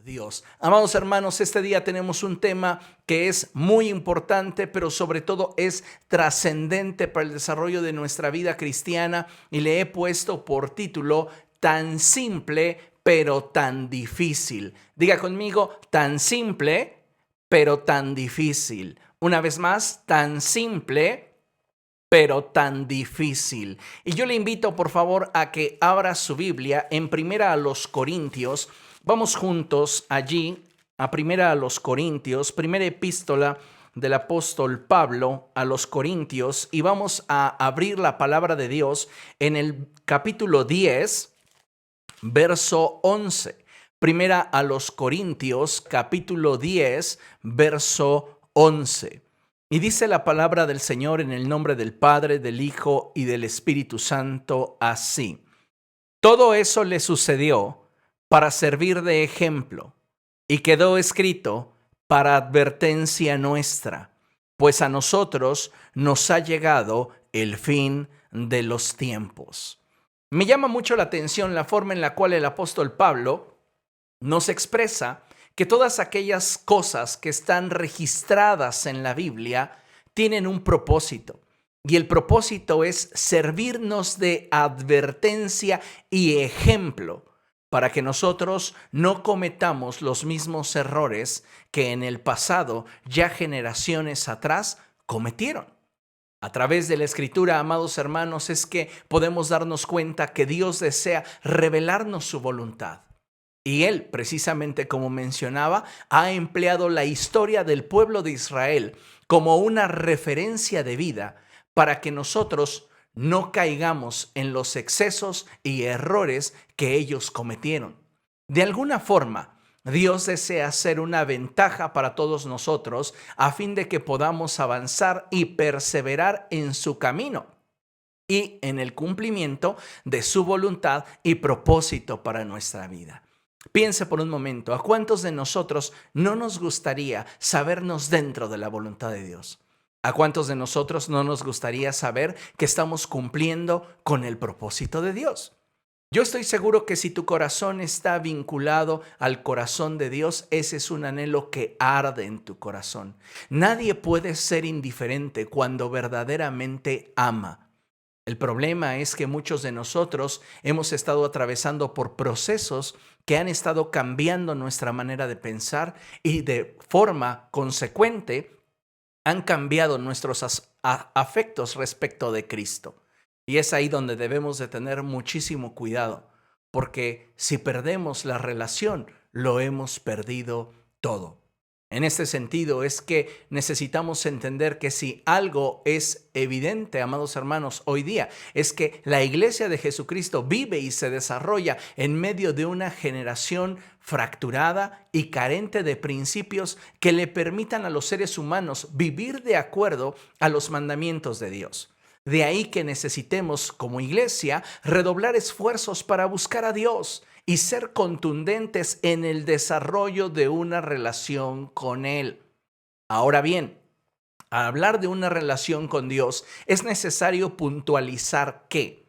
Dios. Amados hermanos, este día tenemos un tema que es muy importante, pero sobre todo es trascendente para el desarrollo de nuestra vida cristiana y le he puesto por título Tan simple, pero tan difícil. Diga conmigo, tan simple, pero tan difícil. Una vez más, tan simple, pero tan difícil. Y yo le invito, por favor, a que abra su Biblia en Primera a los Corintios. Vamos juntos allí a Primera a los Corintios, primera epístola del apóstol Pablo a los Corintios, y vamos a abrir la palabra de Dios en el capítulo 10, verso 11. Primera a los Corintios, capítulo 10, verso 11. Y dice la palabra del Señor en el nombre del Padre, del Hijo y del Espíritu Santo así. Todo eso le sucedió para servir de ejemplo y quedó escrito para advertencia nuestra, pues a nosotros nos ha llegado el fin de los tiempos. Me llama mucho la atención la forma en la cual el apóstol Pablo nos expresa que todas aquellas cosas que están registradas en la Biblia tienen un propósito. Y el propósito es servirnos de advertencia y ejemplo para que nosotros no cometamos los mismos errores que en el pasado, ya generaciones atrás, cometieron. A través de la Escritura, amados hermanos, es que podemos darnos cuenta que Dios desea revelarnos su voluntad. Y él, precisamente como mencionaba, ha empleado la historia del pueblo de Israel como una referencia de vida para que nosotros no caigamos en los excesos y errores que ellos cometieron. De alguna forma, Dios desea ser una ventaja para todos nosotros a fin de que podamos avanzar y perseverar en su camino y en el cumplimiento de su voluntad y propósito para nuestra vida. Piense por un momento, ¿a cuántos de nosotros no nos gustaría sabernos dentro de la voluntad de Dios? ¿A cuántos de nosotros no nos gustaría saber que estamos cumpliendo con el propósito de Dios? Yo estoy seguro que si tu corazón está vinculado al corazón de Dios, ese es un anhelo que arde en tu corazón. Nadie puede ser indiferente cuando verdaderamente ama. El problema es que muchos de nosotros hemos estado atravesando por procesos que han estado cambiando nuestra manera de pensar y de forma consecuente han cambiado nuestros afectos respecto de Cristo. Y es ahí donde debemos de tener muchísimo cuidado, porque si perdemos la relación, lo hemos perdido todo. En este sentido es que necesitamos entender que si algo es evidente, amados hermanos, hoy día, es que la iglesia de Jesucristo vive y se desarrolla en medio de una generación fracturada y carente de principios que le permitan a los seres humanos vivir de acuerdo a los mandamientos de Dios. De ahí que necesitemos como iglesia redoblar esfuerzos para buscar a Dios y ser contundentes en el desarrollo de una relación con Él. Ahora bien, al hablar de una relación con Dios, es necesario puntualizar que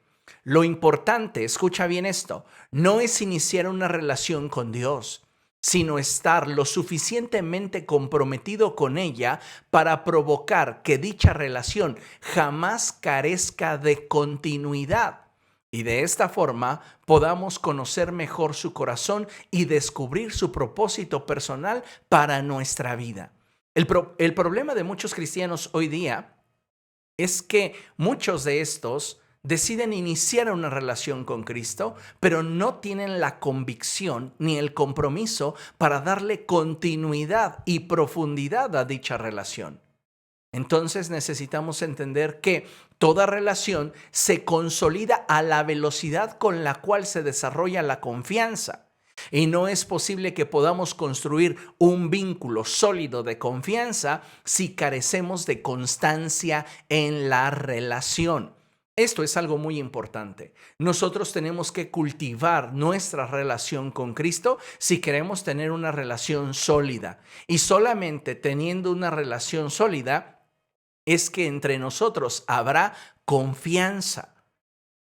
lo importante, escucha bien esto, no es iniciar una relación con Dios, sino estar lo suficientemente comprometido con ella para provocar que dicha relación jamás carezca de continuidad. Y de esta forma podamos conocer mejor su corazón y descubrir su propósito personal para nuestra vida. El problema de muchos cristianos hoy día es que muchos de estos deciden iniciar una relación con Cristo, pero no tienen la convicción ni el compromiso para darle continuidad y profundidad a dicha relación. Entonces necesitamos entender que toda relación se consolida a la velocidad con la cual se desarrolla la confianza. Y no es posible que podamos construir un vínculo sólido de confianza si carecemos de constancia en la relación. Esto es algo muy importante. Nosotros tenemos que cultivar nuestra relación con Cristo si queremos tener una relación sólida. Y solamente teniendo una relación sólida es que entre nosotros habrá confianza.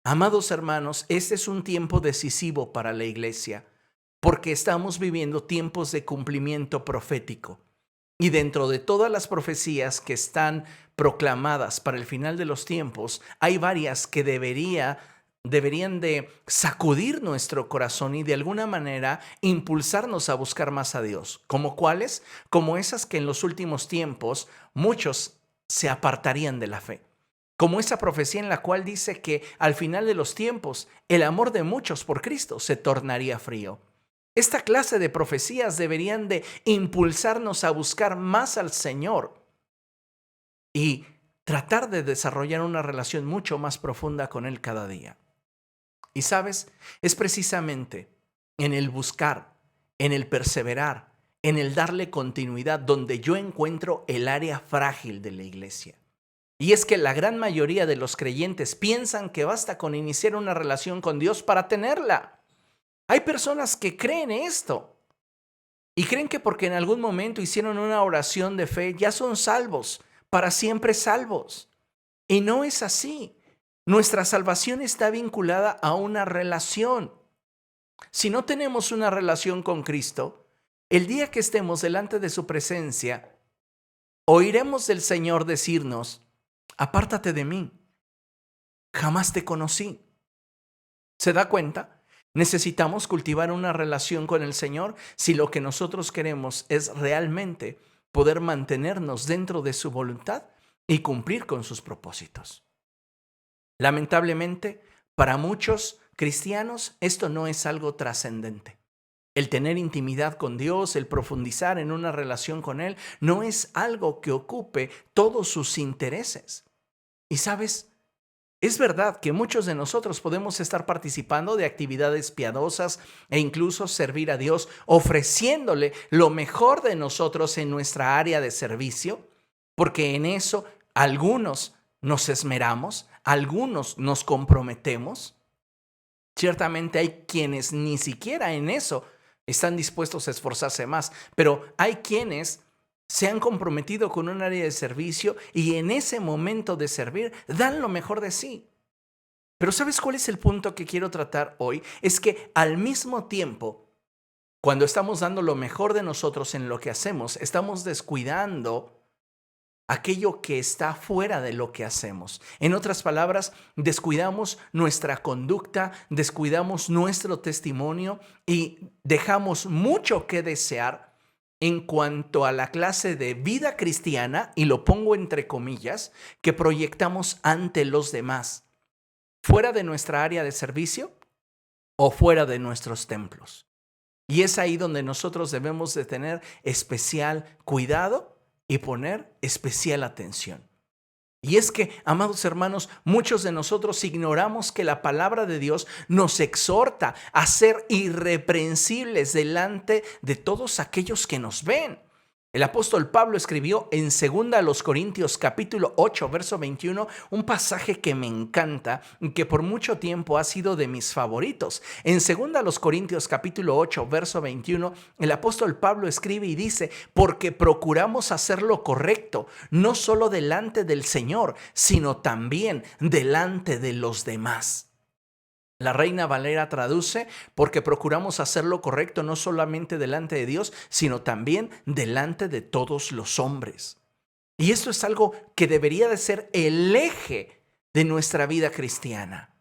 Amados hermanos, este es un tiempo decisivo para la iglesia, porque estamos viviendo tiempos de cumplimiento profético. Y dentro de todas las profecías que están proclamadas para el final de los tiempos, hay varias que deberían de sacudir nuestro corazón y de alguna manera impulsarnos a buscar más a Dios. ¿Como cuáles? Como esas que en los últimos tiempos muchos se apartarían de la fe. Como esa profecía en la cual dice que al final de los tiempos el amor de muchos por Cristo se tornaría frío. Esta clase de profecías deberían de impulsarnos a buscar más al Señor y tratar de desarrollar una relación mucho más profunda con Él cada día. Y sabes, es precisamente en el buscar, en el perseverar, en el darle continuidad donde yo encuentro el área frágil de la iglesia. Y es que la gran mayoría de los creyentes piensan que basta con iniciar una relación con Dios para tenerla. Hay personas que creen esto y creen que porque en algún momento hicieron una oración de fe ya son salvos, para siempre salvos. Y no es así. Nuestra salvación está vinculada a una relación. Si no tenemos una relación con Cristo, el día que estemos delante de su presencia, oiremos del Señor decirnos: apártate de mí, jamás te conocí. ¿Se da cuenta? Necesitamos cultivar una relación con el Señor si lo que nosotros queremos es realmente poder mantenernos dentro de su voluntad y cumplir con sus propósitos. Lamentablemente, para muchos cristianos esto no es algo trascendente. El tener intimidad con Dios, el profundizar en una relación con Él, no es algo que ocupe todos sus intereses. Y sabes, es verdad que muchos de nosotros podemos estar participando de actividades piadosas e incluso servir a Dios, ofreciéndole lo mejor de nosotros en nuestra área de servicio, porque en eso algunos nos esmeramos, algunos nos comprometemos. Ciertamente hay quienes ni siquiera en eso están dispuestos a esforzarse más, pero hay quienes se han comprometido con un área de servicio y en ese momento de servir dan lo mejor de sí. Pero ¿sabes cuál es el punto que quiero tratar hoy? Es que al mismo tiempo, cuando estamos dando lo mejor de nosotros en lo que hacemos, estamos descuidando aquello que está fuera de lo que hacemos. En otras palabras, descuidamos nuestra conducta, descuidamos nuestro testimonio y dejamos mucho que desear en cuanto a la clase de vida cristiana, y lo pongo entre comillas, que proyectamos ante los demás, fuera de nuestra área de servicio o fuera de nuestros templos. Y es ahí donde nosotros debemos de tener especial cuidado y poner especial atención. Y es que, amados hermanos, muchos de nosotros ignoramos que la palabra de Dios nos exhorta a ser irreprensibles delante de todos aquellos que nos ven. El apóstol Pablo escribió en 2 Corintios capítulo 8, verso 21, un pasaje que me encanta y que por mucho tiempo ha sido de mis favoritos. En 2 Corintios capítulo 8, verso 21, el apóstol Pablo escribe y dice: porque procuramos hacer lo correcto, no solo delante del Señor, sino también delante de los demás. La Reina Valera traduce: porque procuramos hacer lo correcto no solamente delante de Dios, sino también delante de todos los hombres. Y esto es algo que debería de ser el eje de nuestra vida cristiana.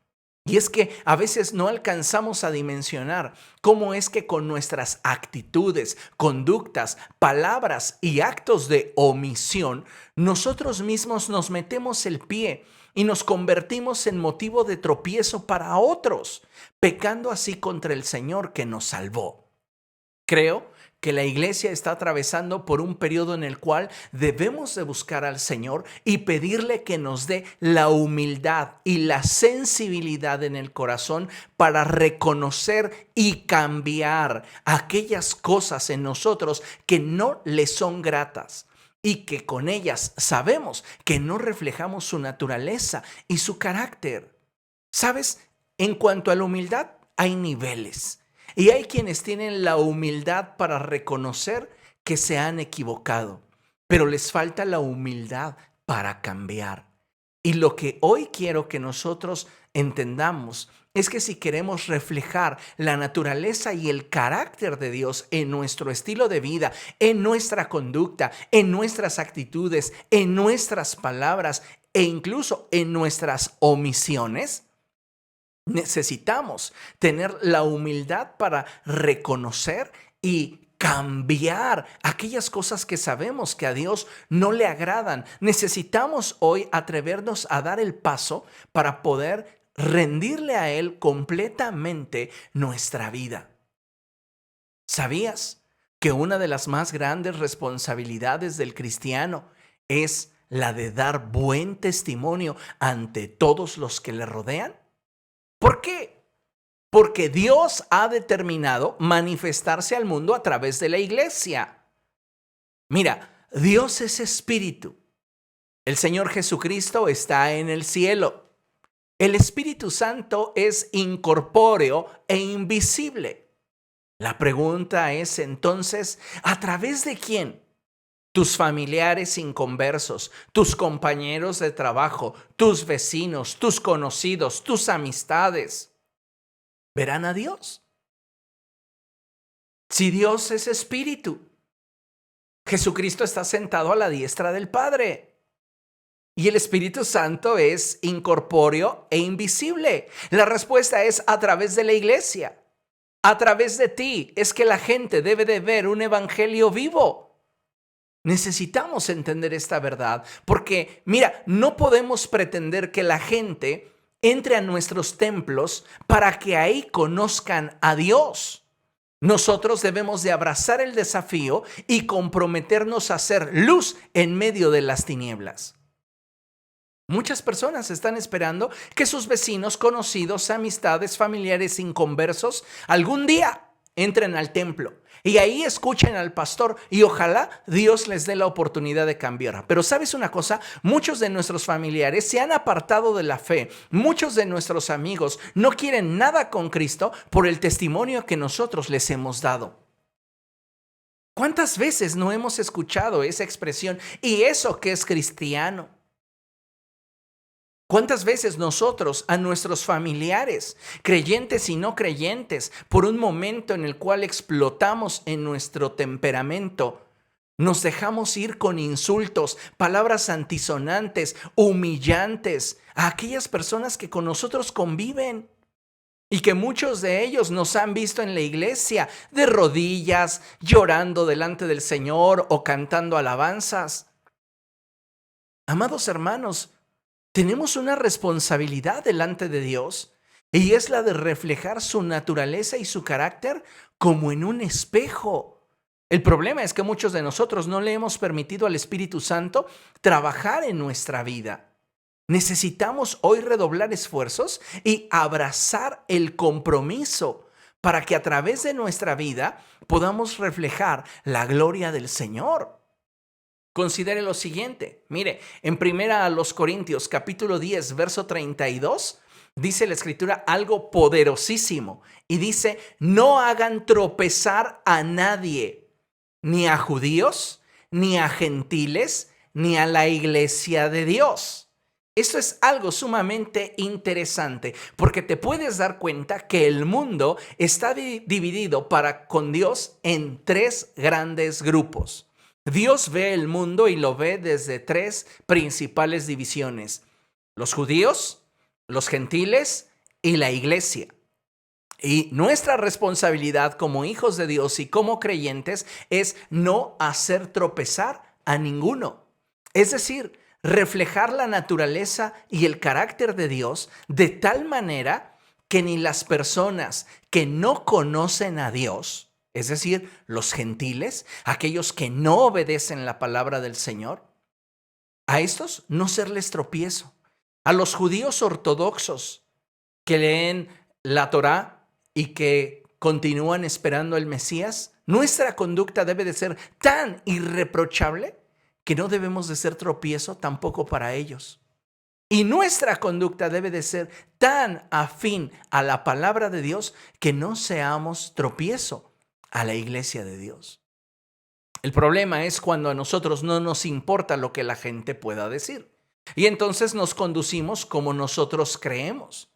Y es que a veces no alcanzamos a dimensionar cómo es que con nuestras actitudes, conductas, palabras y actos de omisión, nosotros mismos nos metemos el pie y nos convertimos en motivo de tropiezo para otros, pecando así contra el Señor que nos salvó. Creo que la iglesia está atravesando por un periodo en el cual debemos de buscar al Señor y pedirle que nos dé la humildad y la sensibilidad en el corazón para reconocer y cambiar aquellas cosas en nosotros que no le son gratas y que con ellas sabemos que no reflejamos su naturaleza y su carácter. ¿Sabes? En cuanto a la humildad, hay niveles. Y hay quienes tienen la humildad para reconocer que se han equivocado, pero les falta la humildad para cambiar. Y lo que hoy quiero que nosotros entendamos es que si queremos reflejar la naturaleza y el carácter de Dios en nuestro estilo de vida, en nuestra conducta, en nuestras actitudes, en nuestras palabras e incluso en nuestras omisiones, necesitamos tener la humildad para reconocer y cambiar aquellas cosas que sabemos que a Dios no le agradan. Necesitamos hoy atrevernos a dar el paso para poder rendirle a Él completamente nuestra vida. ¿Sabías que una de las más grandes responsabilidades del cristiano es la de dar buen testimonio ante todos los que le rodean? ¿Por qué? Porque Dios ha determinado manifestarse al mundo a través de la iglesia. Mira, Dios es espíritu. El Señor Jesucristo está en el cielo. El Espíritu Santo es incorpóreo e invisible. La pregunta es entonces, ¿a través de quién? Tus familiares inconversos, tus compañeros de trabajo, tus vecinos, tus conocidos, tus amistades, ¿verán a Dios? Si Dios es espíritu, Jesucristo está sentado a la diestra del Padre. Y el Espíritu Santo es incorpóreo e invisible. La respuesta es a través de la iglesia. A través de ti es que la gente debe de ver un evangelio vivo. Necesitamos entender esta verdad porque, mira, no podemos pretender que la gente entre a nuestros templos para que ahí conozcan a Dios. Nosotros debemos de abrazar el desafío y comprometernos a ser luz en medio de las tinieblas. Muchas personas están esperando que sus vecinos, conocidos, amistades, familiares inconversos algún día entren al templo y ahí escuchen al pastor y ojalá Dios les dé la oportunidad de cambiar. Pero ¿sabes una cosa? Muchos de nuestros familiares se han apartado de la fe. Muchos de nuestros amigos no quieren nada con Cristo por el testimonio que nosotros les hemos dado. ¿Cuántas veces no hemos escuchado esa expresión? ¿Y eso que es cristiano? ¿Cuántas veces nosotros a nuestros familiares, creyentes y no creyentes, por un momento en el cual explotamos en nuestro temperamento, nos dejamos ir con insultos, palabras antisonantes, humillantes a aquellas personas que con nosotros conviven? Y que muchos de ellos nos han visto en la iglesia de rodillas, llorando delante del Señor o cantando alabanzas. Amados hermanos, tenemos una responsabilidad delante de Dios y es la de reflejar su naturaleza y su carácter como en un espejo. El problema es que muchos de nosotros no le hemos permitido al Espíritu Santo trabajar en nuestra vida. Necesitamos hoy redoblar esfuerzos y abrazar el compromiso para que a través de nuestra vida podamos reflejar la gloria del Señor. Considere lo siguiente. Mire, en 1 Corintios capítulo 10, verso 32, dice la Escritura algo poderosísimo. Y dice, no hagan tropezar a nadie, ni a judíos, ni a gentiles, ni a la iglesia de Dios. Esto es algo sumamente interesante porque te puedes dar cuenta que el mundo está dividido con Dios en tres grandes grupos. Dios ve el mundo y lo ve desde tres principales divisiones: los judíos, los gentiles y la iglesia. Y nuestra responsabilidad como hijos de Dios y como creyentes es no hacer tropezar a ninguno. Es decir, reflejar la naturaleza y el carácter de Dios de tal manera que ni las personas que no conocen a Dios, es decir, los gentiles, aquellos que no obedecen la palabra del Señor, a estos no serles tropiezo. A los judíos ortodoxos que leen la Torá y que continúan esperando el Mesías, nuestra conducta debe de ser tan irreprochable que no debemos de ser tropiezo tampoco para ellos. Y nuestra conducta debe de ser tan afín a la palabra de Dios que no seamos tropiezo a la iglesia de Dios. El problema es cuando a nosotros no nos importa lo que la gente pueda decir. Y entonces nos conducimos como nosotros creemos.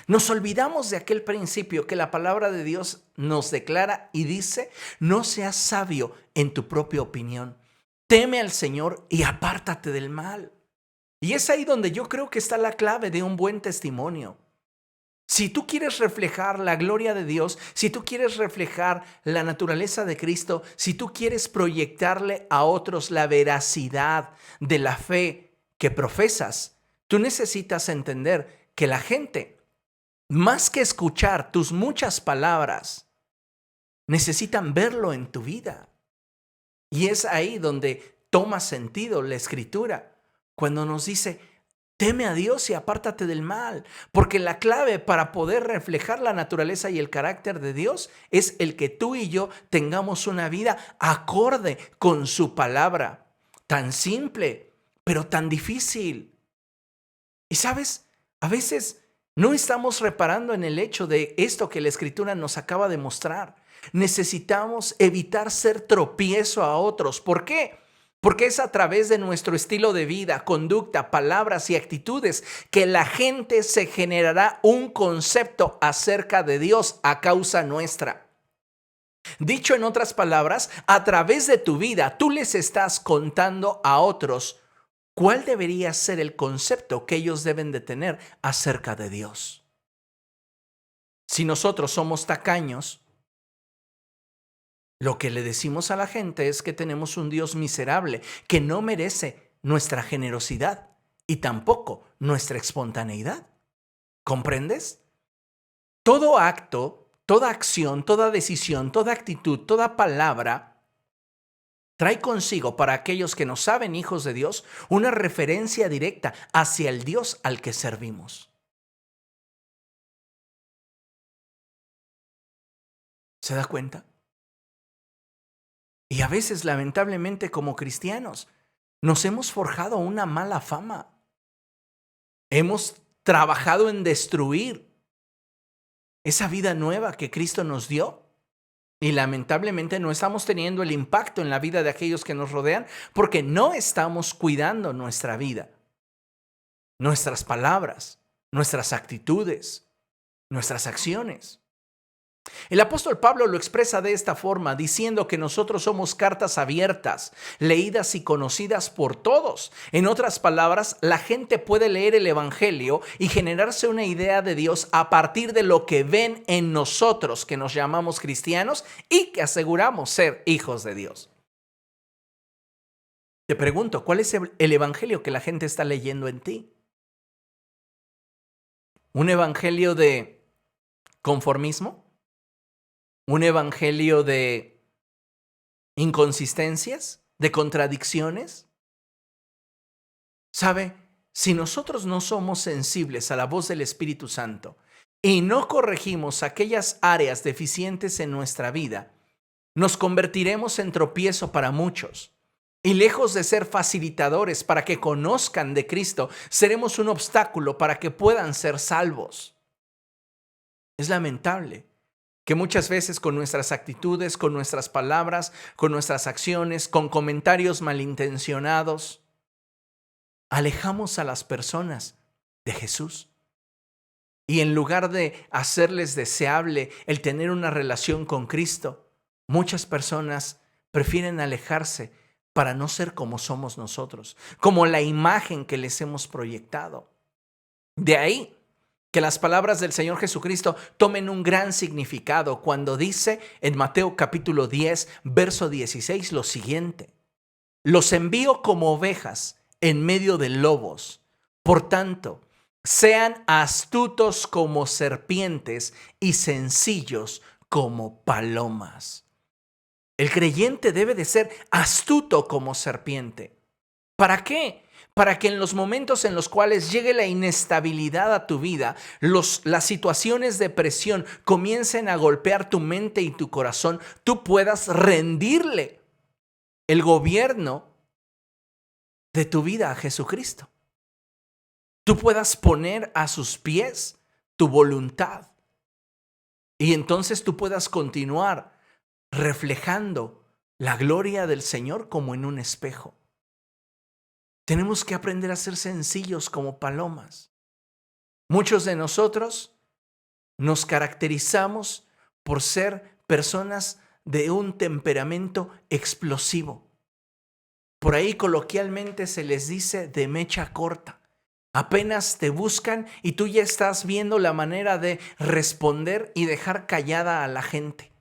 Nos olvidamos de aquel principio que la palabra de Dios nos declara y dice: no seas sabio en tu propia opinión. Teme al Señor y apártate del mal. Y es ahí donde yo creo que está la clave de un buen testimonio. Si tú quieres reflejar la gloria de Dios, si tú quieres reflejar la naturaleza de Cristo, si tú quieres proyectarle a otros la veracidad de la fe que profesas, tú necesitas entender que la gente, más que escuchar tus muchas palabras, necesitan verlo en tu vida. Y es ahí donde toma sentido la Escritura, cuando nos dice: teme a Dios y apártate del mal, porque la clave para poder reflejar la naturaleza y el carácter de Dios es el que tú y yo tengamos una vida acorde con su palabra. Tan simple, pero tan difícil. Y sabes, a veces no estamos reparando en el hecho de esto que la Escritura nos acaba de mostrar. Necesitamos evitar ser tropiezo a otros. ¿Por qué? Porque es a través de nuestro estilo de vida, conducta, palabras y actitudes que la gente se generará un concepto acerca de Dios a causa nuestra. Dicho en otras palabras, a través de tu vida tú les estás contando a otros cuál debería ser el concepto que ellos deben de tener acerca de Dios. Si nosotros somos tacaños, lo que le decimos a la gente es que tenemos un Dios miserable que no merece nuestra generosidad y tampoco nuestra espontaneidad. ¿Comprendes? Todo acto, toda acción, toda decisión, toda actitud, toda palabra trae consigo, para aquellos que no saben, hijos de Dios, una referencia directa hacia el Dios al que servimos. ¿Se da cuenta? Y a veces, lamentablemente, como cristianos, nos hemos forjado una mala fama. Hemos trabajado en destruir esa vida nueva que Cristo nos dio. Y lamentablemente no estamos teniendo el impacto en la vida de aquellos que nos rodean porque no estamos cuidando nuestra vida, nuestras palabras, nuestras actitudes, nuestras acciones. El apóstol Pablo lo expresa de esta forma, diciendo que nosotros somos cartas abiertas, leídas y conocidas por todos. En otras palabras, la gente puede leer el Evangelio y generarse una idea de Dios a partir de lo que ven en nosotros, que nos llamamos cristianos y que aseguramos ser hijos de Dios. Te pregunto, ¿cuál es el Evangelio que la gente está leyendo en ti? ¿Un evangelio de conformismo? ¿Un evangelio de inconsistencias? ¿De contradicciones? ¿Sabe? Si nosotros no somos sensibles a la voz del Espíritu Santo y no corregimos aquellas áreas deficientes en nuestra vida, nos convertiremos en tropiezo para muchos. Y lejos de ser facilitadores para que conozcan de Cristo, seremos un obstáculo para que puedan ser salvos. Es lamentable que muchas veces con nuestras actitudes, con nuestras palabras, con nuestras acciones, con comentarios malintencionados, alejamos a las personas de Jesús. Y en lugar de hacerles deseable el tener una relación con Cristo, muchas personas prefieren alejarse para no ser como somos nosotros, como la imagen que les hemos proyectado. De ahí que las palabras del Señor Jesucristo tomen un gran significado cuando dice en Mateo capítulo 10, verso 16 lo siguiente: los envío como ovejas en medio de lobos. Por tanto, sean astutos como serpientes y sencillos como palomas. El creyente debe de ser astuto como serpiente. ¿Para qué? Para que en los momentos en los cuales llegue la inestabilidad a tu vida, las situaciones de presión comiencen a golpear tu mente y tu corazón, tú puedas rendirle el gobierno de tu vida a Jesucristo. Tú puedas poner a sus pies tu voluntad y entonces tú puedas continuar reflejando la gloria del Señor como en un espejo. Tenemos que aprender a ser sencillos como palomas. Muchos de nosotros Nos caracterizamos por ser personas de un temperamento explosivo. Por ahí coloquialmente se les dice de mecha corta. Apenas te buscan y tú ya estás viendo la manera de responder y dejar callada a la gente.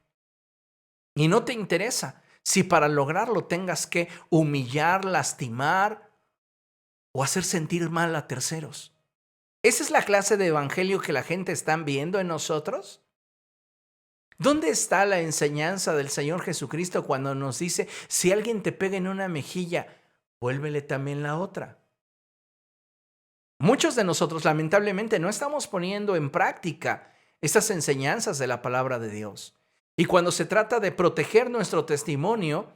Y no te interesa si para lograrlo tengas que humillar, lastimar o hacer sentir mal a terceros. ¿Esa es la clase de evangelio que la gente está viendo en nosotros? ¿Dónde está la enseñanza del Señor Jesucristo cuando nos dice, si alguien te pega en una mejilla, vuélvele también la otra? Muchos de nosotros, lamentablemente, no estamos poniendo en práctica estas enseñanzas de la palabra de Dios. Y cuando se trata de proteger nuestro testimonio,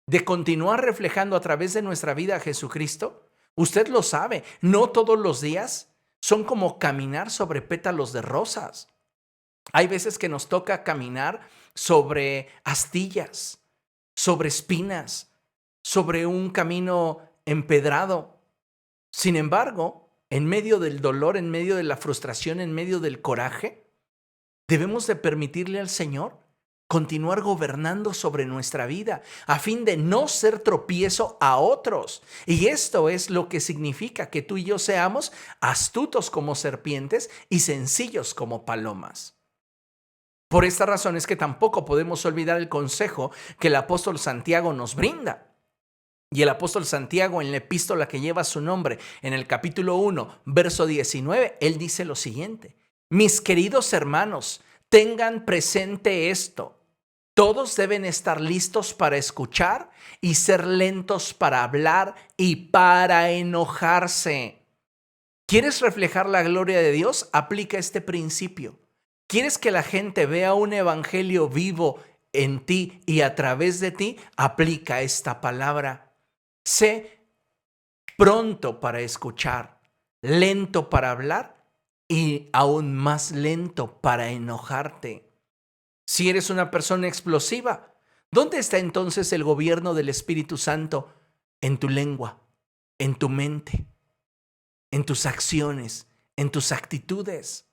de continuar reflejando a través de nuestra vida a Jesucristo, usted lo sabe, no todos los días son como caminar sobre pétalos de rosas. Hay veces que nos toca caminar sobre astillas, sobre espinas, sobre un camino empedrado. Sin embargo, en medio del dolor, en medio de la frustración, en medio del coraje, debemos de permitirle al Señor continuar gobernando sobre nuestra vida a fin de no ser tropiezo a otros. Y esto es lo que significa que tú y yo seamos astutos como serpientes y sencillos como palomas. Por esta razón es que tampoco podemos olvidar el consejo que el apóstol Santiago nos brinda. Y el apóstol Santiago, en la epístola que lleva su nombre, en el capítulo 1, verso 19, él dice lo siguiente: mis queridos hermanos, tengan presente esto. Todos deben estar listos para escuchar y ser lentos para hablar y para enojarse. ¿Quieres reflejar la gloria de Dios? Aplica este principio. ¿Quieres que la gente vea un evangelio vivo en ti y a través de ti? Aplica esta palabra. Sé pronto para escuchar, lento para hablar y aún más lento para enojarte. Si eres una persona explosiva, ¿dónde está entonces el gobierno del Espíritu Santo? En tu lengua, en tu mente, en tus acciones, en tus actitudes.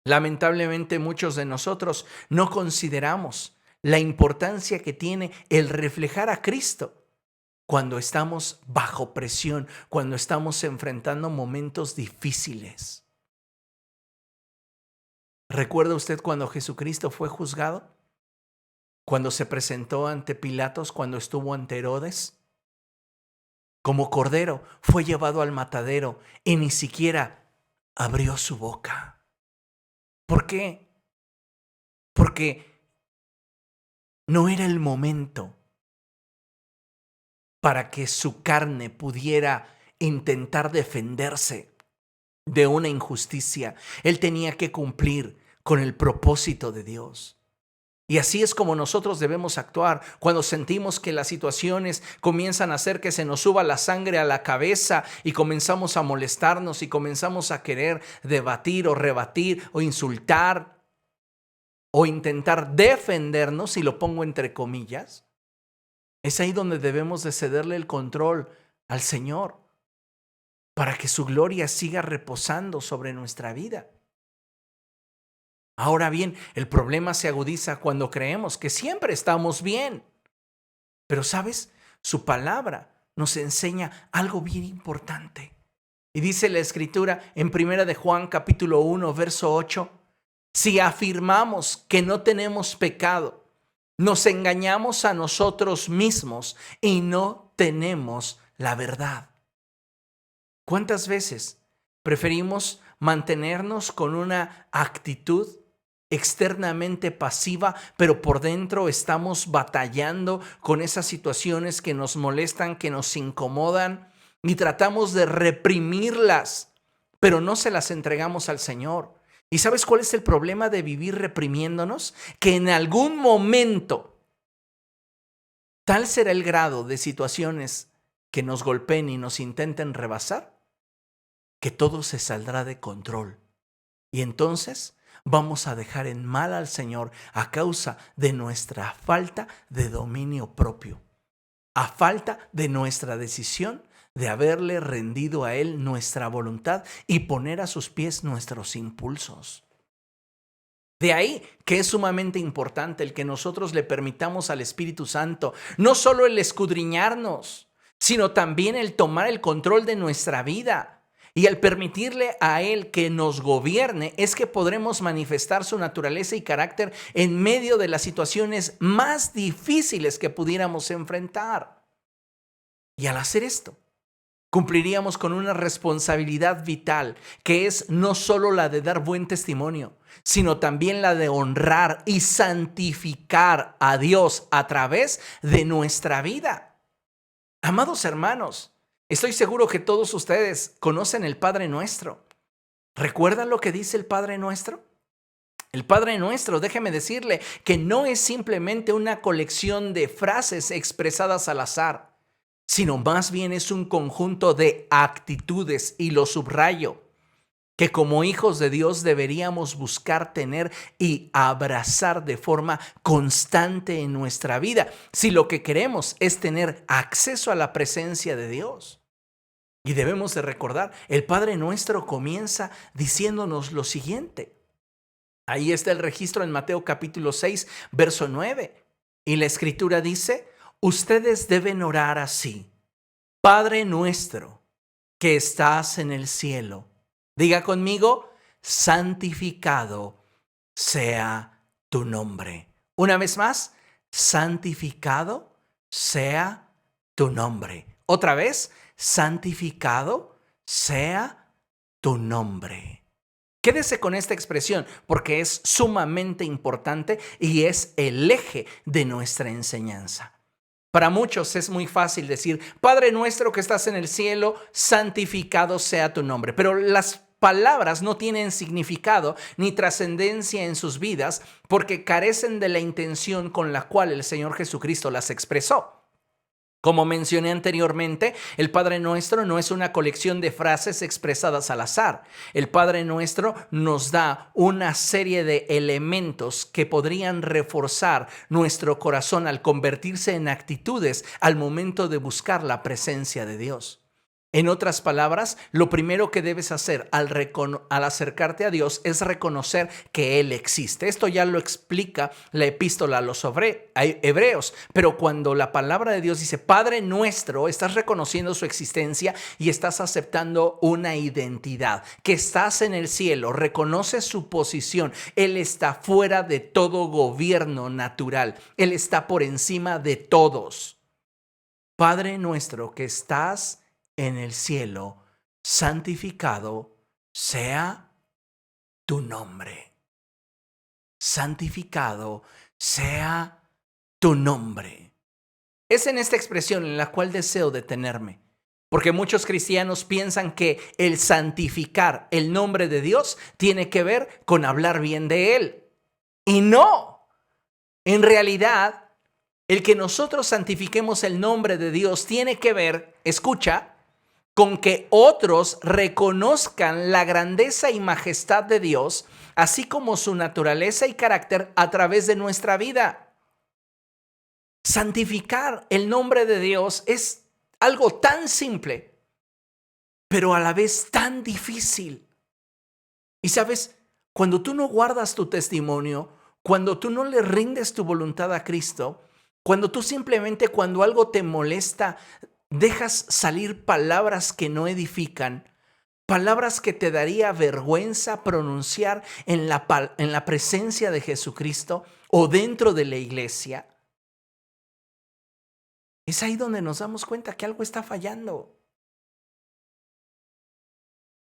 Lamentablemente muchos de nosotros no consideramos la importancia que tiene el reflejar a Cristo cuando estamos bajo presión, cuando estamos enfrentando momentos difíciles. ¿Recuerda usted cuando Jesucristo fue juzgado? Cuando se presentó ante Pilatos, cuando estuvo ante Herodes. Como cordero fue llevado al matadero y ni siquiera abrió su boca. ¿Por qué? Porque no era el momento para que su carne pudiera intentar defenderse de una injusticia. Él tenía que cumplir con el propósito de Dios. Y así es como nosotros debemos actuar cuando sentimos que las situaciones comienzan a hacer que se nos suba la sangre a la cabeza y comenzamos a molestarnos y comenzamos a querer debatir o rebatir o insultar o intentar defendernos, y lo pongo entre comillas. Es ahí donde debemos de cederle el control al Señor para que su gloria siga reposando sobre nuestra vida. Ahora bien, el problema se agudiza cuando creemos que siempre estamos bien. Pero, ¿sabes? Su palabra nos enseña algo bien importante. Y dice la Escritura en 1 de Juan capítulo 1, verso 8, si afirmamos que no tenemos pecado, nos engañamos a nosotros mismos y no tenemos la verdad. ¿Cuántas veces preferimos mantenernos con una actitud externamente pasiva, pero por dentro estamos batallando con esas situaciones que nos molestan, que nos incomodan, y tratamos de reprimirlas, pero no se las entregamos al Señor? ¿Y sabes cuál es el problema de vivir reprimiéndonos? Que en algún momento tal será el grado de situaciones que nos golpeen y nos intenten rebasar, que todo se saldrá de control. Y entonces vamos a dejar en mal al Señor a causa de nuestra falta de dominio propio, a falta de nuestra decisión de haberle rendido a Él nuestra voluntad y poner a sus pies nuestros impulsos. De ahí que es sumamente importante el que nosotros le permitamos al Espíritu Santo no solo el escudriñarnos, sino también el tomar el control de nuestra vida. Y al permitirle a Él que nos gobierne, es que podremos manifestar su naturaleza y carácter en medio de las situaciones más difíciles que pudiéramos enfrentar. Y al hacer esto, cumpliríamos con una responsabilidad vital, que es no solo la de dar buen testimonio, sino también la de honrar y santificar a Dios a través de nuestra vida. Amados hermanos, estoy seguro que todos ustedes conocen el Padre Nuestro. ¿Recuerdan lo que dice el Padre Nuestro? El Padre Nuestro, déjeme decirle que no es simplemente una colección de frases expresadas al azar, sino más bien es un conjunto de actitudes, y lo subrayo, que como hijos de Dios deberíamos buscar tener y abrazar de forma constante en nuestra vida, si lo que queremos es tener acceso a la presencia de Dios. Y debemos de recordar, el Padre Nuestro comienza diciéndonos lo siguiente. Ahí está el registro en Mateo capítulo 6, verso 9. Y la Escritura dice: ustedes deben orar así: Padre nuestro que estás en el cielo. Diga conmigo: santificado sea tu nombre. Una vez más: santificado sea tu nombre. Otra vez: santificado sea tu nombre. Quédese con esta expresión porque es sumamente importante y es el eje de nuestra enseñanza. Para muchos es muy fácil decir: Padre nuestro que estás en el cielo, santificado sea tu nombre. Pero las palabras no tienen significado ni trascendencia en sus vidas porque carecen de la intención con la cual el Señor Jesucristo las expresó. Como mencioné anteriormente, el Padre Nuestro no es una colección de frases expresadas al azar. El Padre Nuestro nos da una serie de elementos que podrían reforzar nuestro corazón al convertirse en actitudes al momento de buscar la presencia de Dios. En otras palabras, lo primero que debes hacer al acercarte a Dios es reconocer que Él existe. Esto ya lo explica la epístola a los hebreos. Pero cuando la palabra de Dios dice Padre Nuestro, estás reconociendo su existencia y estás aceptando una identidad. Que estás en el cielo, reconoces su posición. Él está fuera de todo gobierno natural. Él está por encima de todos. Padre Nuestro que estás en el cielo, santificado sea tu nombre. Santificado sea tu nombre. Es en esta expresión en la cual deseo detenerme, porque muchos cristianos piensan que el santificar el nombre de Dios tiene que ver con hablar bien de Él. Y no, en realidad, el que nosotros santifiquemos el nombre de Dios tiene que ver, escucha, con que otros reconozcan la grandeza y majestad de Dios, así como su naturaleza y carácter a través de nuestra vida. Santificar el nombre de Dios es algo tan simple, pero a la vez tan difícil. Y sabes, cuando tú no guardas tu testimonio, cuando tú no le rindes tu voluntad a Cristo, cuando tú simplemente cuando algo te molesta, dejas salir palabras que no edifican, palabras que te daría vergüenza pronunciar en la presencia de Jesucristo o dentro de la iglesia. Es ahí donde nos damos cuenta que algo está fallando.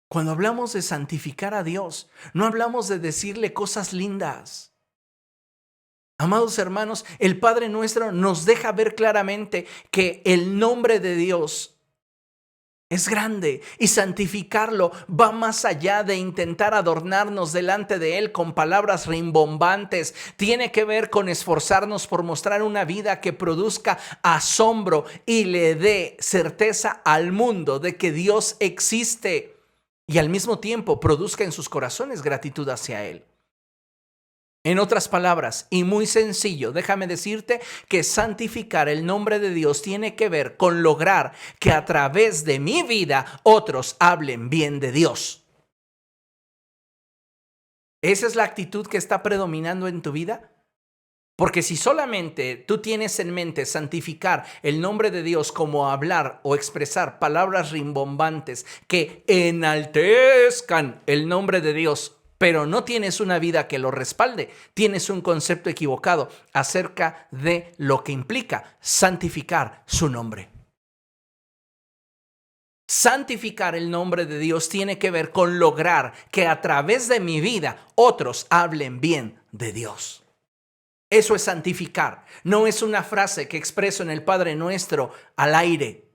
Cuando hablamos de santificar a Dios, no hablamos de decirle cosas lindas. Amados hermanos, el Padre Nuestro nos deja ver claramente que el nombre de Dios es grande y santificarlo va más allá de intentar adornarnos delante de Él con palabras rimbombantes. Tiene que ver con esforzarnos por mostrar una vida que produzca asombro y le dé certeza al mundo de que Dios existe y al mismo tiempo produzca en sus corazones gratitud hacia Él. En otras palabras, y muy sencillo, déjame decirte que santificar el nombre de Dios tiene que ver con lograr que a través de mi vida otros hablen bien de Dios. ¿Esa es la actitud que está predominando en tu vida? Porque si solamente tú tienes en mente santificar el nombre de Dios como hablar o expresar palabras rimbombantes que enaltezcan el nombre de Dios, pero no tienes una vida que lo respalde, tienes un concepto equivocado acerca de lo que implica santificar su nombre. Santificar el nombre de Dios tiene que ver con lograr que a través de mi vida otros hablen bien de Dios. Eso es santificar. No es una frase que expreso en el Padre Nuestro al aire.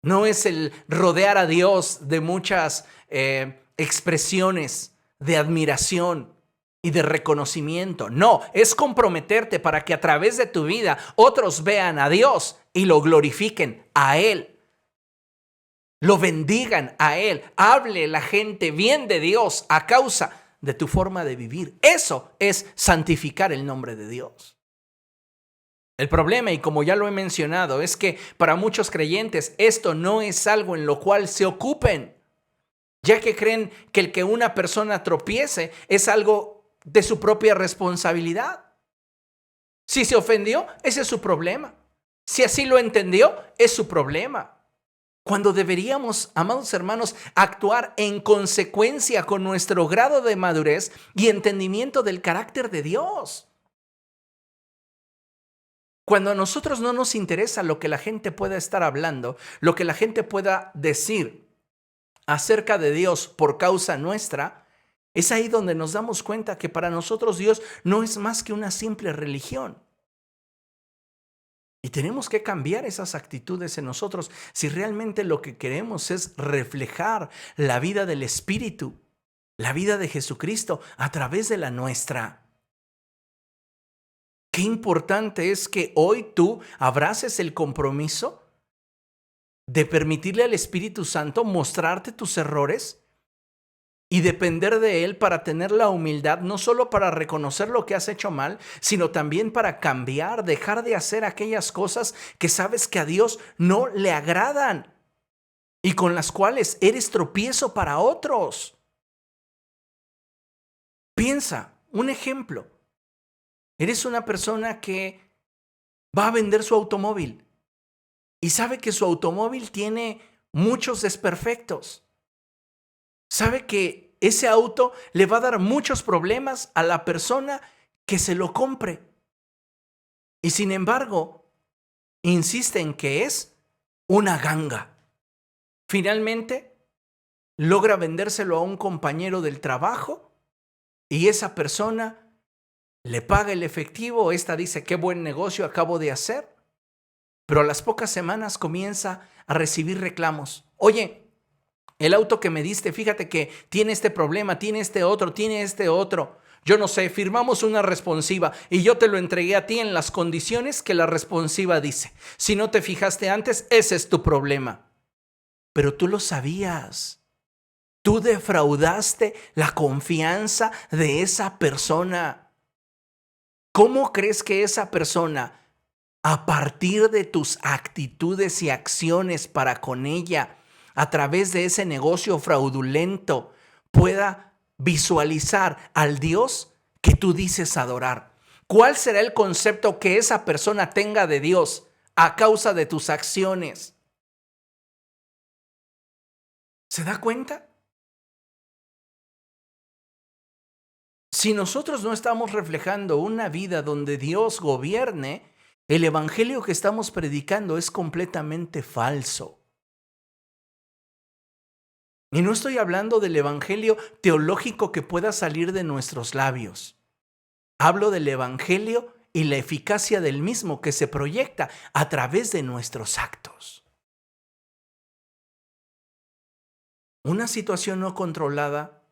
No es el rodear a Dios de muchas expresiones de admiración y de reconocimiento. No, es comprometerte para que a través de tu vida otros vean a Dios y lo glorifiquen a Él. Lo bendigan a Él. Hable la gente bien de Dios a causa de tu forma de vivir. Eso es santificar el nombre de Dios. El problema, y como ya lo he mencionado, es que para muchos creyentes esto no es algo en lo cual se ocupen, ya que creen que el que una persona tropiece es algo de su propia responsabilidad. Si se ofendió, ese es su problema. Si así lo entendió, es su problema. Cuando deberíamos, amados hermanos, actuar en consecuencia con nuestro grado de madurez y entendimiento del carácter de Dios. Cuando a nosotros no nos interesa lo que la gente pueda estar hablando, lo que la gente pueda decir acerca de Dios por causa nuestra, es ahí donde nos damos cuenta que para nosotros Dios no es más que una simple religión. Y tenemos que cambiar esas actitudes en nosotros si realmente lo que queremos es reflejar la vida del Espíritu, la vida de Jesucristo a través de la nuestra. Qué importante es que hoy tú abraces el compromiso de permitirle al Espíritu Santo mostrarte tus errores y depender de Él para tener la humildad, no solo para reconocer lo que has hecho mal, sino también para cambiar, dejar de hacer aquellas cosas que sabes que a Dios no le agradan y con las cuales eres tropiezo para otros. Piensa, un ejemplo. Eres una persona que va a vender su automóvil y sabe que su automóvil tiene muchos desperfectos. Sabe que ese auto le va a dar muchos problemas a la persona que se lo compre. Y sin embargo, insiste en que es una ganga. Finalmente, logra vendérselo a un compañero del trabajo y esa persona le paga el efectivo. Esta dice, qué buen negocio acabo de hacer. Pero a las pocas semanas comienza a recibir reclamos. Oye, el auto que me diste, fíjate que tiene este problema, tiene este otro. Yo no sé, firmamos una responsiva y yo te lo entregué a ti en las condiciones que la responsiva dice. Si no te fijaste antes, ese es tu problema. Pero tú lo sabías. Tú defraudaste la confianza de esa persona. ¿Cómo crees que esa persona, a partir de tus actitudes y acciones para con ella, a través de ese negocio fraudulento, pueda visualizar al Dios que tú dices adorar? ¿Cuál será el concepto que esa persona tenga de Dios a causa de tus acciones? ¿Se da cuenta? Si nosotros no estamos reflejando una vida donde Dios gobierne, el evangelio que estamos predicando es completamente falso. Y no estoy hablando del evangelio teológico que pueda salir de nuestros labios. Hablo del evangelio y la eficacia del mismo que se proyecta a través de nuestros actos. Una situación no controlada,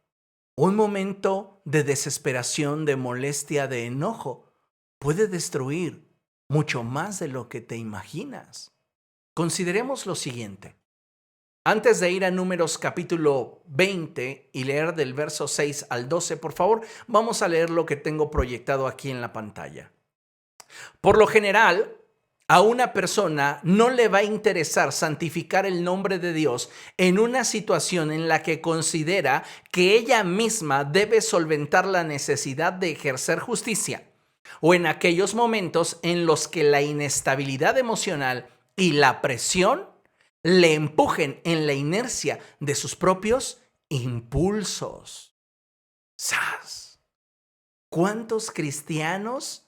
un momento de desesperación, de molestia, de enojo, puede destruir mucho más de lo que te imaginas. Consideremos lo siguiente. Antes de ir a Números capítulo 20 y leer del verso 6 al 12, por favor, vamos a leer lo que tengo proyectado aquí en la pantalla. Por lo general, A una persona no le va a interesar santificar el nombre de Dios en una situación en la que considera que ella misma debe solventar la necesidad de ejercer justicia, o en aquellos momentos en los que la inestabilidad emocional y la presión le empujen en la inercia de sus propios impulsos. ¡Sas! ¿Cuántos cristianos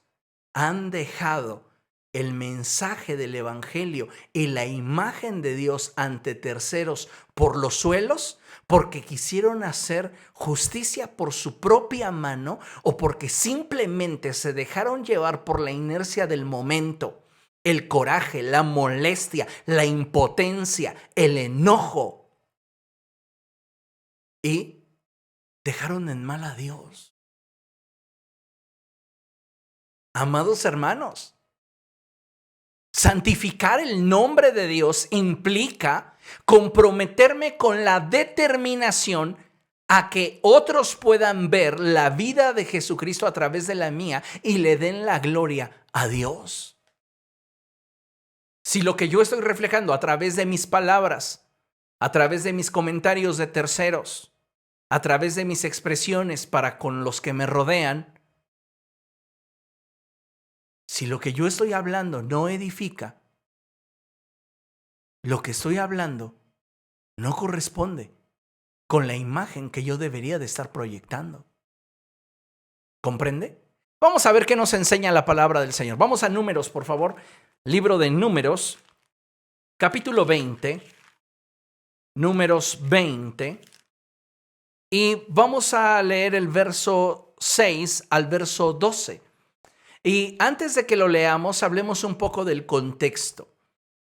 han dejado el mensaje del evangelio y la imagen de Dios ante terceros por los suelos? Porque quisieron hacer justicia por su propia mano o porque simplemente se dejaron llevar por la inercia del momento, el coraje, la molestia, la impotencia, el enojo, y dejaron en mal a Dios. Amados hermanos, santificar el nombre de Dios implica comprometerme con la determinación a que otros puedan ver la vida de Jesucristo a través de la mía y le den la gloria a Dios. Si lo que yo estoy reflejando a través de mis palabras, a través de mis comentarios de terceros, a través de mis expresiones para con los que me rodean, si lo que yo estoy hablando no edifica, lo que estoy hablando no corresponde con la imagen que yo debería de estar proyectando. ¿Comprende? Vamos a ver qué nos enseña la palabra del Señor. Vamos a Números, por favor. Libro de Números, capítulo 20. Números 20. Y vamos a leer el verso 6 al verso 12. Y antes de que lo leamos, hablemos un poco del contexto.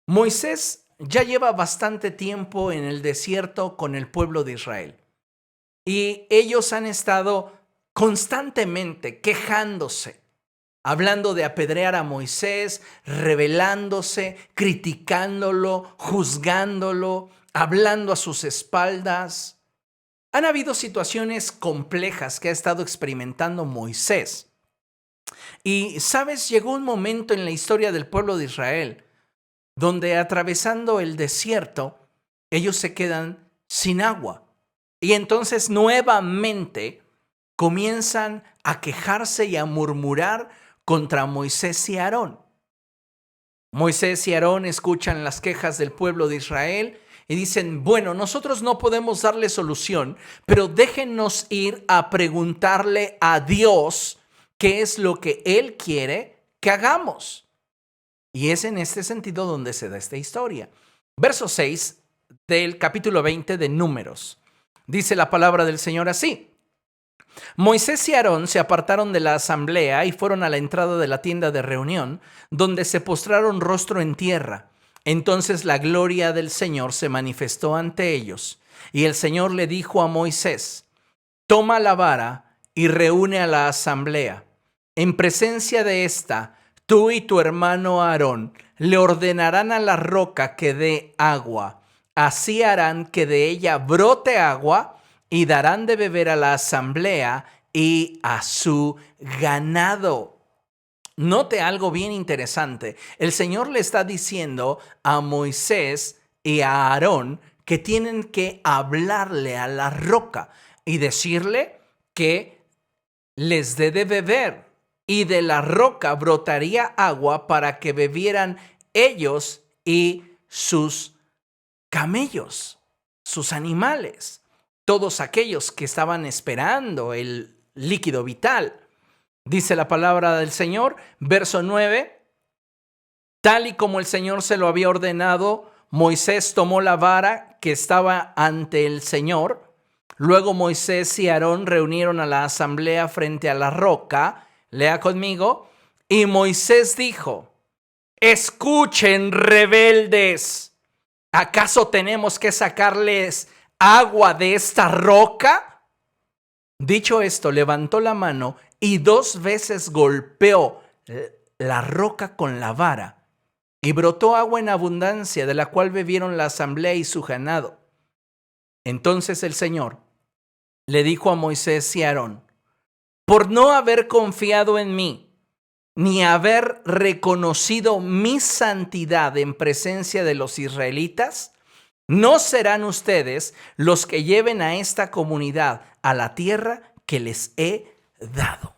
Moisés ya lleva bastante tiempo en el desierto con el pueblo de Israel. Y ellos han estado constantemente quejándose, hablando de apedrear a Moisés, rebelándose, criticándolo, juzgándolo, hablando a sus espaldas. Han habido situaciones complejas que ha estado experimentando Moisés. Y, ¿sabes? Llegó un momento en la historia del pueblo de Israel donde atravesando el desierto, ellos se quedan sin agua. Y entonces nuevamente comienzan a quejarse y a murmurar contra Moisés y Aarón. Moisés y Aarón escuchan las quejas del pueblo de Israel y dicen, bueno, nosotros no podemos darle solución, pero déjennos ir a preguntarle a Dios qué es lo que Él quiere que hagamos. Y es en este sentido donde se da esta historia. Verso 6 del capítulo 20 de Números. Dice la palabra del Señor así. Moisés y Aarón se apartaron de la asamblea y fueron a la entrada de la tienda de reunión, donde se postraron rostro en tierra. Entonces la gloria del Señor se manifestó ante ellos. Y el Señor le dijo a Moisés, toma la vara y reúne a la asamblea. En presencia de esta, tú y tu hermano Aarón le ordenarán a la roca que dé agua. Así harán que de ella brote agua y darán de beber a la asamblea y a su ganado. Note algo bien interesante. El Señor le está diciendo a Moisés y a Aarón que tienen que hablarle a la roca y decirle que les dé de beber. Y de la roca brotaría agua para que bebieran ellos y sus camellos, sus animales, todos aquellos que estaban esperando el líquido vital. Dice la palabra del Señor, verso 9, tal y como el Señor se lo había ordenado, Moisés tomó la vara que estaba ante el Señor. Luego Moisés y Aarón reunieron a la asamblea frente a la roca. Lea conmigo. Y Moisés dijo, escuchen, rebeldes, ¿acaso tenemos que sacarles agua de esta roca? Dicho esto, levantó la mano y 2 veces golpeó la roca con la vara, y brotó agua en abundancia, de la cual bebieron la asamblea y su ganado. Entonces el Señor le dijo a Moisés y a Aarón, por no haber confiado en mí, ni haber reconocido mi santidad en presencia de los israelitas, no serán ustedes los que lleven a esta comunidad a la tierra que les he dado.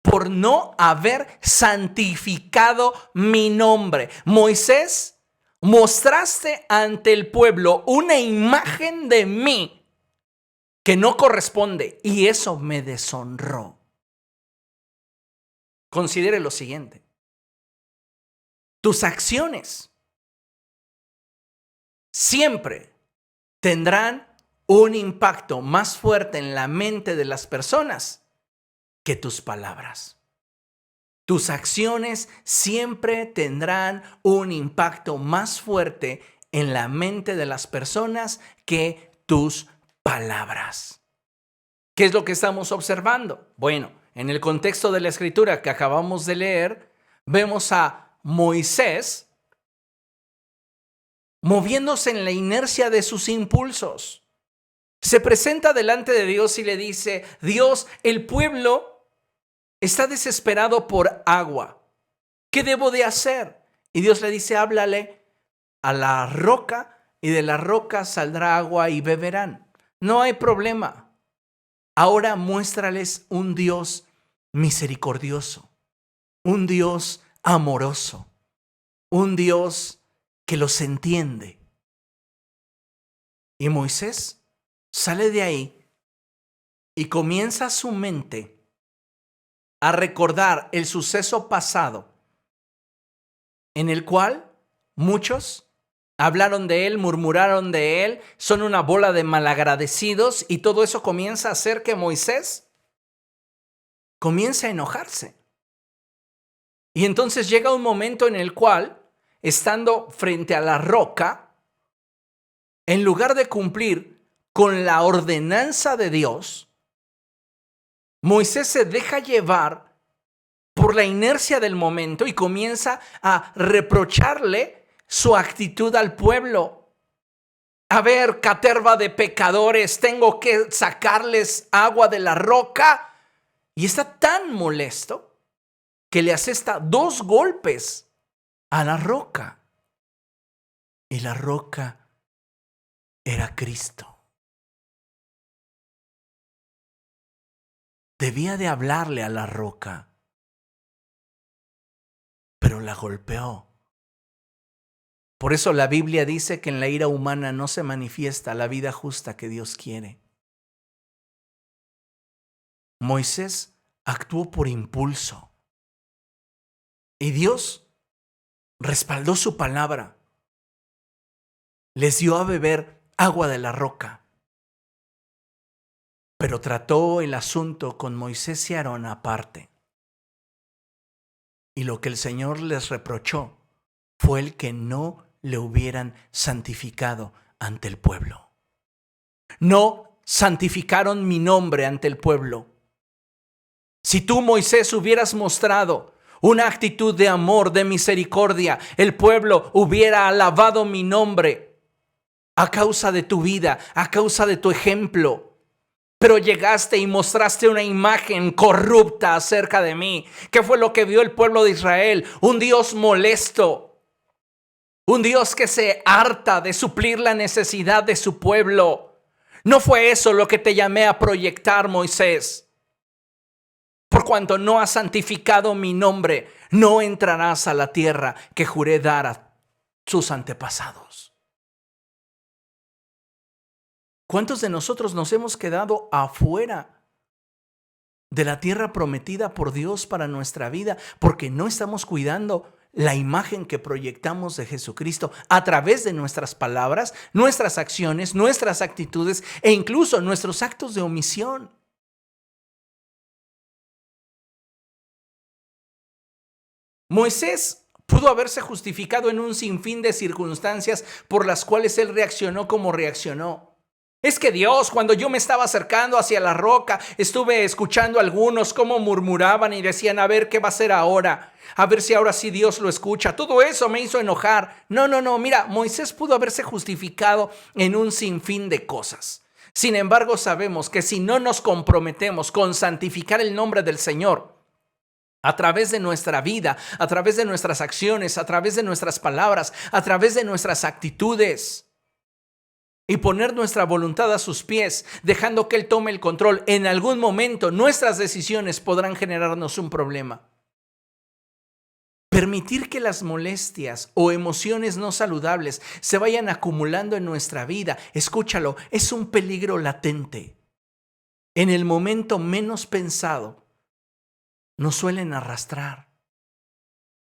Por no haber santificado mi nombre. Moisés, mostraste ante el pueblo una imagen de mí que no corresponde, y eso me deshonró. Considere lo siguiente: tus acciones siempre tendrán un impacto más fuerte en la mente de las personas que tus palabras. Tus acciones siempre tendrán un impacto más fuerte en la mente de las personas que tus palabras. ¿Qué es lo que estamos observando? Bueno, en el contexto de la escritura que acabamos de leer, vemos a Moisés moviéndose en la inercia de sus impulsos. Se presenta delante de Dios y le dice: Dios, el pueblo está desesperado por agua. ¿Qué debo de hacer? Y Dios le dice: háblale a la roca y de la roca saldrá agua y beberán. No hay problema. Ahora muéstrales un Dios misericordioso, un Dios amoroso, un Dios que los entiende. Y Moisés sale de ahí y comienza su mente a recordar el suceso pasado en el cual muchos hablaron de él, murmuraron de él, son una bola de malagradecidos, y todo eso comienza a hacer que Moisés comience a enojarse. Y entonces llega un momento en el cual, estando frente a la roca, en lugar de cumplir con la ordenanza de Dios, Moisés se deja llevar por la inercia del momento y comienza a reprocharle su actitud al pueblo. A ver, caterva de pecadores, tengo que sacarles agua de la roca. Y está tan molesto que le asesta 2 golpes a la roca. Y la roca era Cristo. Debía de hablarle a la roca, pero la golpeó. Por eso la Biblia dice que en la ira humana no se manifiesta la vida justa que Dios quiere. Moisés actuó por impulso y Dios respaldó su palabra. Les dio a beber agua de la roca. Pero trató el asunto con Moisés y Aarón aparte. Y lo que el Señor les reprochó fue el que no le hubieran santificado ante el pueblo. No santificaron mi nombre ante el pueblo. Si tú, Moisés, hubieras mostrado una actitud de amor, de misericordia, el pueblo hubiera alabado mi nombre a causa de tu vida, a causa de tu ejemplo. Pero llegaste y mostraste una imagen corrupta acerca de mí. ¿Qué fue lo que vio el pueblo de Israel? Un Dios molesto. Un Dios que se harta de suplir la necesidad de su pueblo. No fue eso lo que te llamé a proyectar, Moisés. Por cuanto no has santificado mi nombre, no entrarás a la tierra que juré dar a sus antepasados. ¿Cuántos de nosotros nos hemos quedado afuera de la tierra prometida por Dios para nuestra vida porque no estamos cuidando la imagen que proyectamos de Jesucristo a través de nuestras palabras, nuestras acciones, nuestras actitudes e incluso nuestros actos de omisión? Moisés pudo haberse justificado en un sinfín de circunstancias por las cuales él reaccionó como reaccionó. Es que Dios, cuando yo me estaba acercando hacia la roca, estuve escuchando a algunos cómo murmuraban y decían: a ver qué va a hacer ahora, a ver si ahora sí Dios lo escucha. Todo eso me hizo enojar. No, mira, Moisés pudo haberse justificado en un sinfín de cosas. Sin embargo, sabemos que si no nos comprometemos con santificar el nombre del Señor, a través de nuestra vida, a través de nuestras acciones, a través de nuestras palabras, a través de nuestras actitudes. Y poner nuestra voluntad a sus pies, dejando que Él tome el control. En algún momento nuestras decisiones podrán generarnos un problema. Permitir que las molestias o emociones no saludables se vayan acumulando en nuestra vida, escúchalo, es un peligro latente. En el momento menos pensado, nos suelen arrastrar.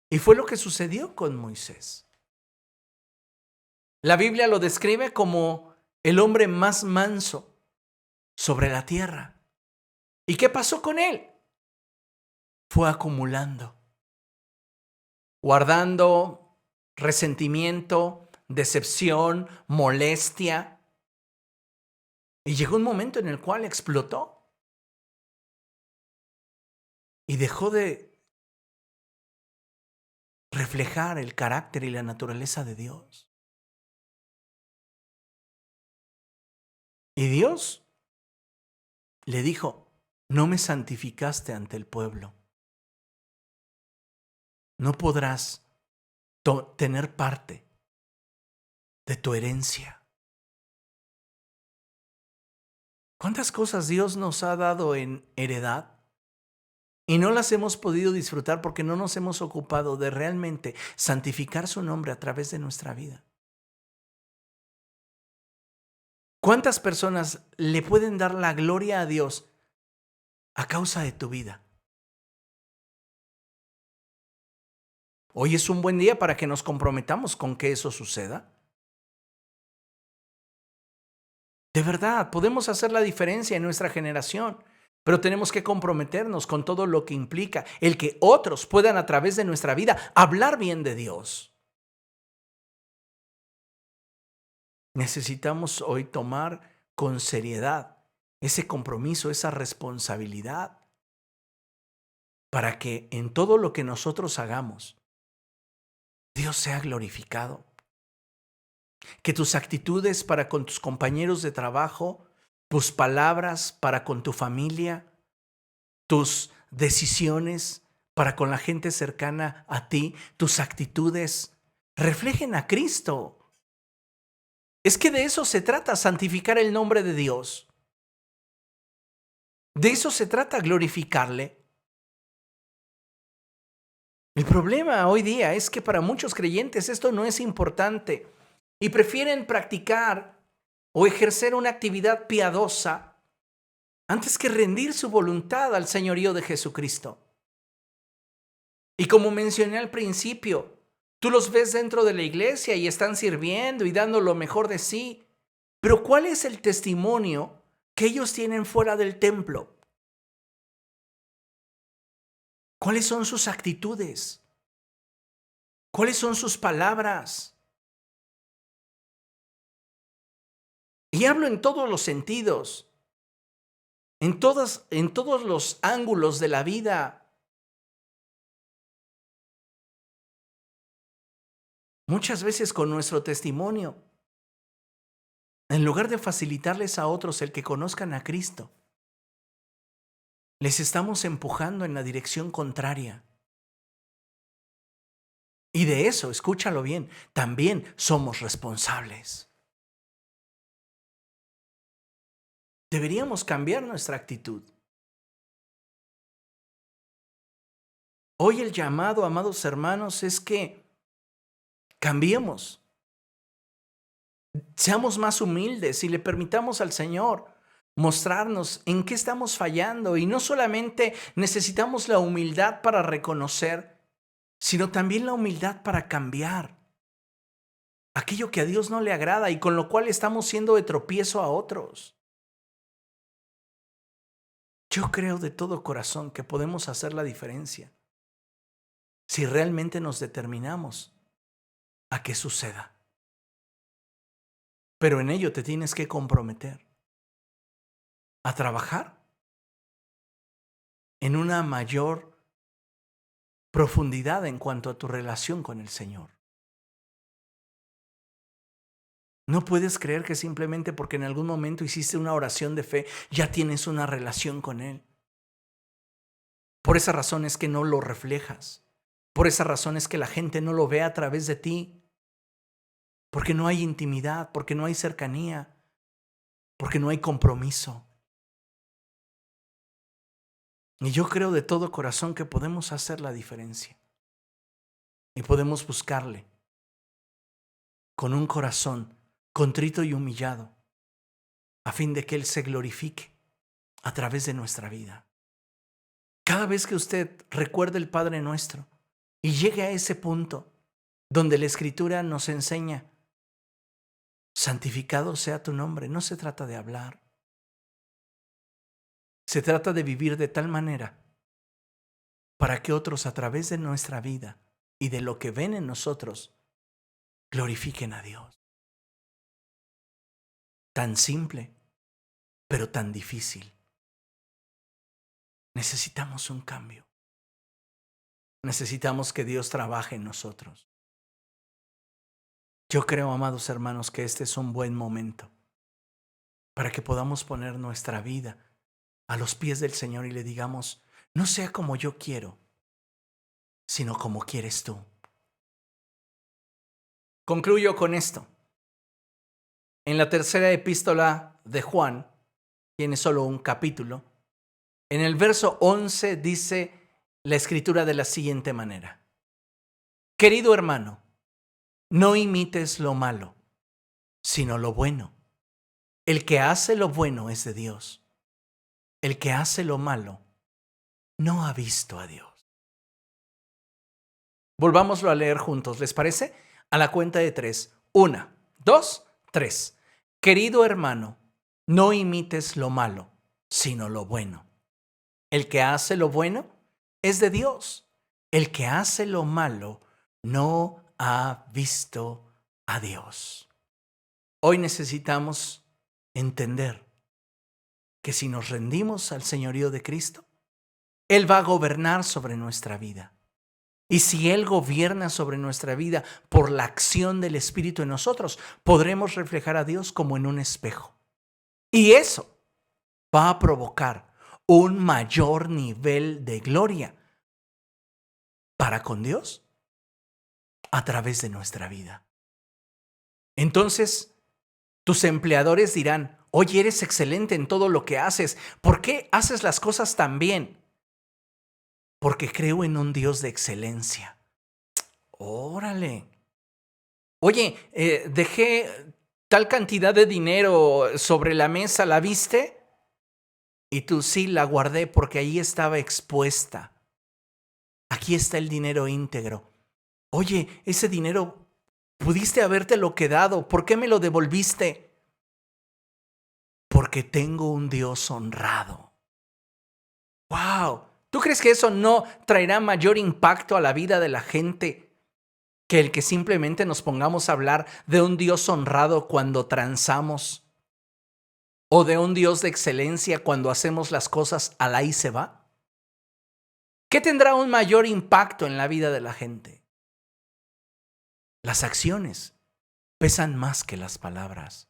Y fue lo que sucedió con Moisés. La Biblia lo describe como el hombre más manso sobre la tierra. ¿Y qué pasó con él? Fue acumulando, guardando resentimiento, decepción, molestia. Y llegó un momento en el cual explotó y dejó de reflejar el carácter y la naturaleza de Dios. Y Dios le dijo: no me santificaste ante el pueblo. No podrás tener parte de tu herencia. ¿Cuántas cosas Dios nos ha dado en heredad y no las hemos podido disfrutar porque no nos hemos ocupado de realmente santificar su nombre a través de nuestra vida? ¿Cuántas personas le pueden dar la gloria a Dios a causa de tu vida? Hoy es un buen día para que nos comprometamos con que eso suceda. De verdad, podemos hacer la diferencia en nuestra generación, pero tenemos que comprometernos con todo lo que implica el que otros puedan a través de nuestra vida hablar bien de Dios. Necesitamos hoy tomar con seriedad ese compromiso, esa responsabilidad, para que en todo lo que nosotros hagamos, Dios sea glorificado. Que tus actitudes para con tus compañeros de trabajo, tus palabras para con tu familia, tus decisiones para con la gente cercana a ti, tus actitudes reflejen a Cristo. Es que de eso se trata, santificar el nombre de Dios. De eso se trata, glorificarle. El problema hoy día es que para muchos creyentes esto no es importante y prefieren practicar o ejercer una actividad piadosa antes que rendir su voluntad al señorío de Jesucristo. Y como mencioné al principio, tú los ves dentro de la iglesia y están sirviendo y dando lo mejor de sí, pero ¿cuál es el testimonio que ellos tienen fuera del templo? ¿Cuáles son sus actitudes? ¿Cuáles son sus palabras? Y hablo en todos los sentidos, en todos los ángulos de la vida. Muchas veces con nuestro testimonio, en lugar de facilitarles a otros el que conozcan a Cristo, les estamos empujando en la dirección contraria. Y de eso, escúchalo bien, también somos responsables. Deberíamos cambiar nuestra actitud. Hoy el llamado, amados hermanos, es que cambiemos. Seamos más humildes y le permitamos al Señor mostrarnos en qué estamos fallando. Y no solamente necesitamos la humildad para reconocer, sino también la humildad para cambiar aquello que a Dios no le agrada y con lo cual estamos siendo de tropiezo a otros. Yo creo de todo corazón que podemos hacer la diferencia si realmente nos determinamos a que suceda. Pero en ello te tienes que comprometer a trabajar en una mayor profundidad en cuanto a tu relación con el Señor. No puedes creer que simplemente porque en algún momento hiciste una oración de fe, ya tienes una relación con Él. Por esa razón es que no lo reflejas. Por esa razón es que la gente no lo ve a través de ti. Porque no hay intimidad, porque no hay cercanía, porque no hay compromiso. Y yo creo de todo corazón que podemos hacer la diferencia. Y podemos buscarle con un corazón contrito y humillado, a fin de que Él se glorifique a través de nuestra vida. Cada vez que usted recuerde el Padre Nuestro y llegue a ese punto donde la Escritura nos enseña, santificado sea tu nombre, no se trata de hablar. Se trata de vivir de tal manera para que otros a través de nuestra vida y de lo que ven en nosotros glorifiquen a Dios. Tan simple, pero tan difícil. Necesitamos un cambio. Necesitamos que Dios trabaje en nosotros. Yo creo, amados hermanos, que este es un buen momento para que podamos poner nuestra vida a los pies del Señor y le digamos, no sea como yo quiero, sino como quieres tú. Concluyo con esto. En la tercera epístola de Juan, tiene solo un capítulo, en el verso 11 dice la Escritura de la siguiente manera. Querido hermano, no imites lo malo, sino lo bueno. El que hace lo bueno es de Dios. El que hace lo malo no ha visto a Dios. Volvámoslo a leer juntos, ¿les parece? A la cuenta de 3. 1, 2, 3. Querido hermano, no imites lo malo, sino lo bueno. El que hace lo bueno es de Dios. El que hace lo malo no ha visto a Dios. Hoy necesitamos entender que si nos rendimos al señorío de Cristo, Él va a gobernar sobre nuestra vida. Y si Él gobierna sobre nuestra vida por la acción del Espíritu en nosotros, podremos reflejar a Dios como en un espejo. Y eso va a provocar un mayor nivel de gloria para con Dios a través de nuestra vida. Entonces, tus empleadores dirán, oye, eres excelente en todo lo que haces. ¿Por qué haces las cosas tan bien? Porque creo en un Dios de excelencia. Órale. Oye, dejé tal cantidad de dinero sobre la mesa, ¿la viste? Y tú, sí, la guardé porque ahí estaba expuesta. Aquí está el dinero íntegro. Oye, ese dinero pudiste habértelo quedado. ¿Por qué me lo devolviste? Porque tengo un Dios honrado. ¡Wow! ¿Tú crees que eso no traerá mayor impacto a la vida de la gente que el que simplemente nos pongamos a hablar de un Dios honrado cuando transamos? ¿O de un Dios de excelencia cuando hacemos las cosas al ahí se va? ¿Qué tendrá un mayor impacto en la vida de la gente? Las acciones pesan más que las palabras.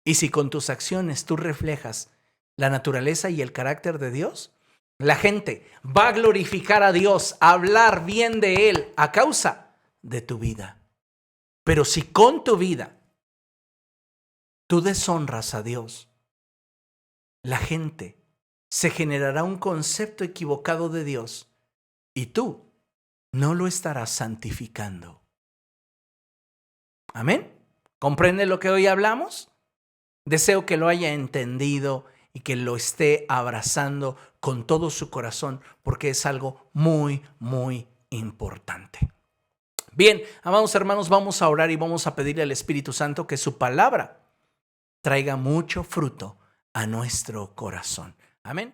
Y si con tus acciones tú reflejas la naturaleza y el carácter de Dios, la gente va a glorificar a Dios, a hablar bien de Él a causa de tu vida. Pero si con tu vida tú deshonras a Dios, la gente se generará un concepto equivocado de Dios y tú no lo estarás santificando. ¿Amén? ¿Comprende lo que hoy hablamos? Deseo que lo haya entendido y que lo esté abrazando con todo su corazón, porque es algo muy, muy importante. Bien, amados hermanos, vamos a orar y vamos a pedirle al Espíritu Santo que su palabra traiga mucho fruto a nuestro corazón. Amén.